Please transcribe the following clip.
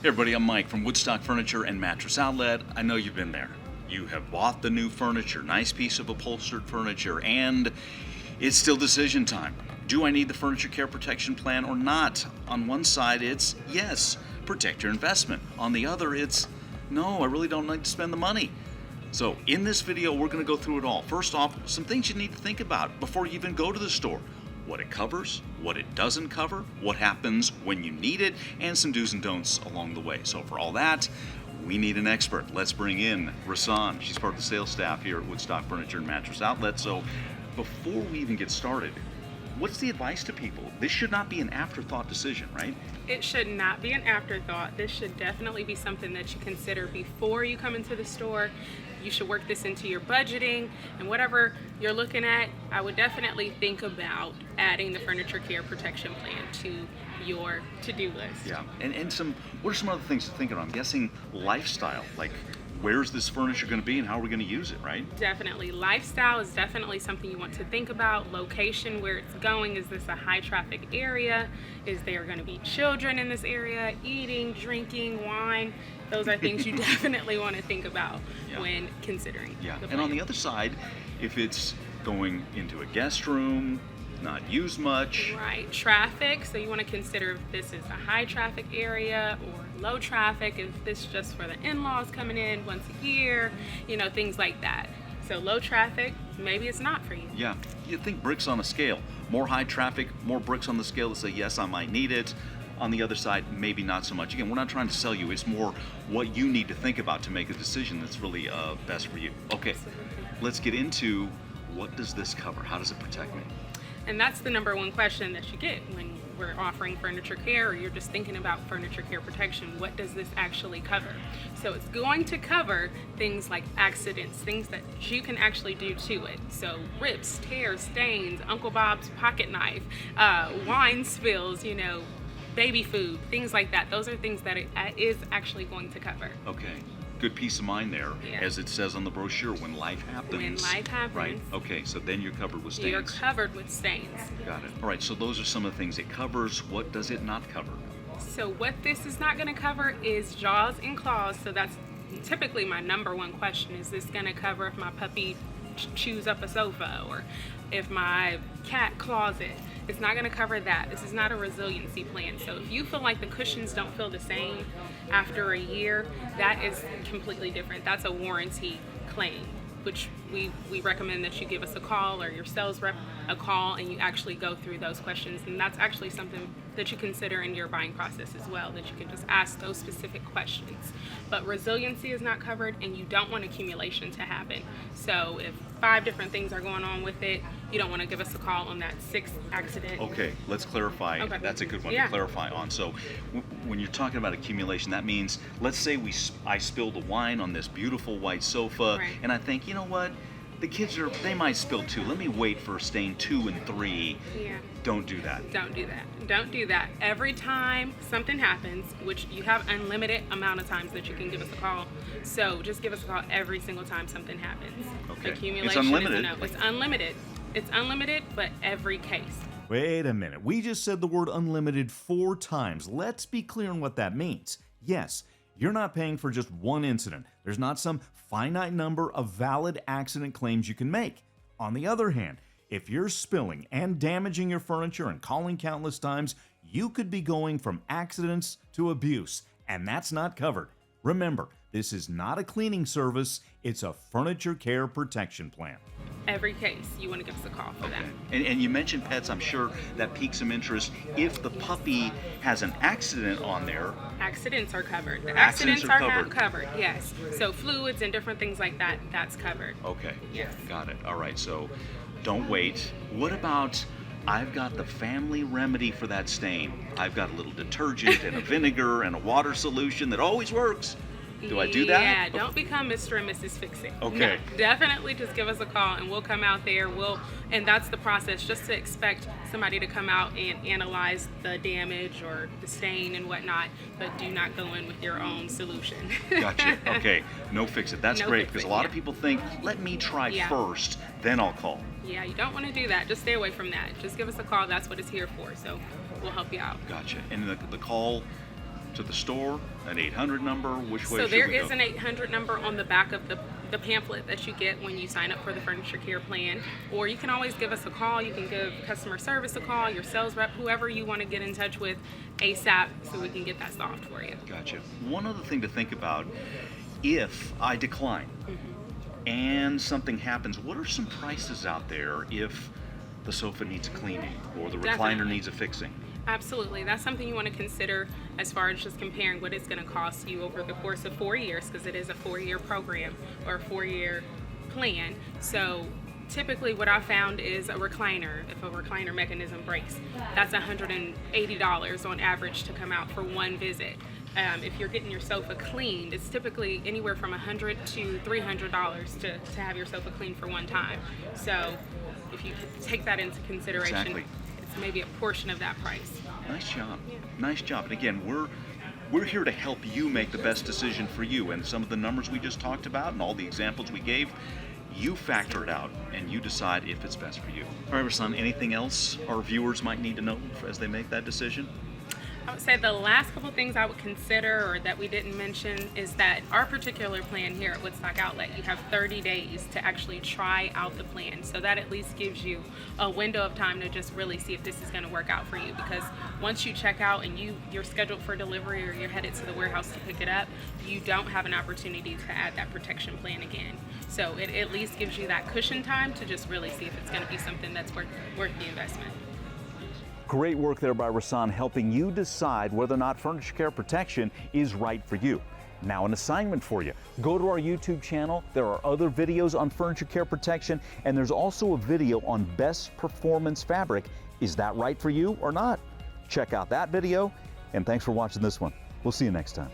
Hey everybody, I'm Mike from Woodstock Furniture and Mattress Outlet. I know you've been there. You have bought the new furniture, nice piece of upholstered furniture, and it's still decision time. Do I need the furniture care protection plan or not? On one side, it's yes, protect your investment. On the other, it's no, I really don't need to spend the money. So in this video, we're going to go through it all. First off, some things you need to think about before you even go to the store. What it covers, what it doesn't cover, what happens when you need it, and some do's and don'ts along the way. So for all that, we need an expert. Let's bring in Rasan. She's part of the sales staff here at Woodstock Furniture and Mattress Outlet. So before we even get started, what's the advice to people? This should not be an afterthought decision, right? It should not be an afterthought. This should definitely be something that you consider before you come into the store. You should work this into your budgeting and whatever you're looking at. I would definitely think about adding the furniture care protection plan to your to-do list. Yeah, and what are some other things to think of? I'm guessing lifestyle, like where's this furniture going to be and how are we going to use it, right? Definitely. Lifestyle is definitely something you want to think about. Location, where it's going. Is this a high traffic area? Is there going to be children in this area? Eating, drinking, wine? Those are things you definitely want to think about when considering. Yeah, the and on plan. the other side, if it's going into a guest room, not used much. Right, traffic. So you want to consider if this is a high traffic area or low traffic. Is this just for the in-laws coming in once a year? You know, things like that. So low traffic, maybe it's not for you. Yeah, you think bricks on a scale. More high traffic, more bricks on the scale to say, yes, I might need it. On the other side, maybe not so much. Again, we're not trying to sell you. It's more what you need to think about to make a decision that's really best for you. Okay, Absolutely. let's get into what does this cover? How does it protect me? And that's the number one question that you get when we're offering furniture care, or you're just thinking about furniture care protection. What does this actually cover? So it's going to cover things like accidents, things that you can actually do to it. So rips, tears, stains, Uncle Bob's pocket knife, wine spills, baby food, things like that. Those are things that it is actually going to cover. Okay. Good peace of mind there, as it says on the brochure, when life happens. When life happens. Right, okay, so then you're covered with stains. You're covered with stains. Got it. All right, so those are some of the things it covers. What does it not cover? So what this is not going to cover is jaws and claws. So that's typically my number one question. Is this going to cover if my puppy chews up a sofa or if my cat claws it? It's not going to cover that. This is not a resiliency plan. So if you feel like the cushions don't feel the same after a year, that is completely different. That's a warranty claim, which we recommend that you give us a call or your sales rep a call and you actually go through those questions. And that's actually something that you consider in your buying process as well, that you can just ask those specific questions. But resiliency is not covered and you don't want accumulation to happen. So if 5 different things are going on with it, you don't want to give us a call on that 6th accident. Okay, let's clarify. Okay. That's a good one Yeah. to clarify on. So when you're talking about accumulation, that means, let's say I spilled the wine on this beautiful white sofa, Right. and I think, you know what? The kids they might spill 2. Let me wait for stain 2 and 3. Yeah. Don't do that. Don't do that. Don't do that. Every time something happens, which you have unlimited amount of times that you can give us a call, so just give us a call every single time something happens. Okay. Accumulation It's unlimited. is a no. It's unlimited. It's unlimited, but every case. Wait a minute. We just said the word unlimited 4 times. Let's be clear on what that means. Yes, you're not paying for just one incident. There's not some finite number of valid accident claims you can make. On the other hand, if you're spilling and damaging your furniture and calling countless times, you could be going from accidents to abuse, and that's not covered. Remember, this is not a cleaning service, it's a furniture care protection plan. Every case, you want to give us a call for that. And you mentioned pets. I'm sure that piques some interest. If the puppy has an accident on there, Accidents are covered. The Accidents accidents are are covered. covered, yes. So fluids and different things like that, that's covered. okay. Yes. Got it. All right, so don't wait. What about, I've got the family remedy for that stain. I've got a little detergent and a vinegar and a water solution that always works. Do I do that? Yeah, don't become Mr. and Mrs. Fix-It. Okay. No, definitely just give us a call and we'll come out there. And that's the process, just to expect somebody to come out and analyze the damage or the stain and whatnot, but do not go in with your own solution. Gotcha. Okay. No fix it. That's No great fix because it, a lot yeah. of people think, let me try Yeah. first, then I'll call. Yeah, you don't want to do that. Just stay away from that. Just give us a call. That's what it's here for. So we'll help you out. Gotcha. And the call to the store, An 800 number? Which way So should there we is go? an 800 number on the back of the pamphlet that you get when you sign up for the furniture care plan, or you can always give us a call. You can give customer service a call, your sales rep, whoever you want to get in touch with ASAP so we can get that solved for you. Gotcha. One other thing to think about, if I decline and something happens, what are some prices out there if the sofa needs cleaning or the recliner Definitely. needs a fixing? Absolutely. That's something you want to consider as far as just comparing what it's going to cost you over the course of 4 years, because it is a 4-year program or a 4-year plan. So typically what I found is a recliner, if a recliner mechanism breaks, that's $180 on average to come out for one visit. If you're getting your sofa cleaned, it's typically anywhere from $100 to $300 to have your sofa cleaned for one time. So if you take that into consideration, Exactly. it's maybe a portion of that price. Nice job. Yeah. Nice job. And again, we're here to help you make the best decision for you. And some of the numbers we just talked about and all the examples we gave, you factor it out and you decide if it's best for you. All right, Rasan, anything else our viewers might need to know as they make that decision? I would say the last couple things I would consider or that we didn't mention is that our particular plan here at Woodstock Outlet, you have 30 days to actually try out the plan. So that at least gives you a window of time to just really see if this is going to work out for you. Because once you check out and you're scheduled for delivery or you're headed to the warehouse to pick it up, you don't have an opportunity to add that protection plan again. So it at least gives you that cushion time to just really see if it's going to be something that's worth the investment. Great work there by Rasan, helping you decide whether or not furniture care protection is right for you. Now, an assignment for you. Go to our YouTube channel. There are other videos on furniture care protection, and there's also a video on best performance fabric. Is that right for you or not? Check out that video, and thanks for watching this one. We'll see you next time.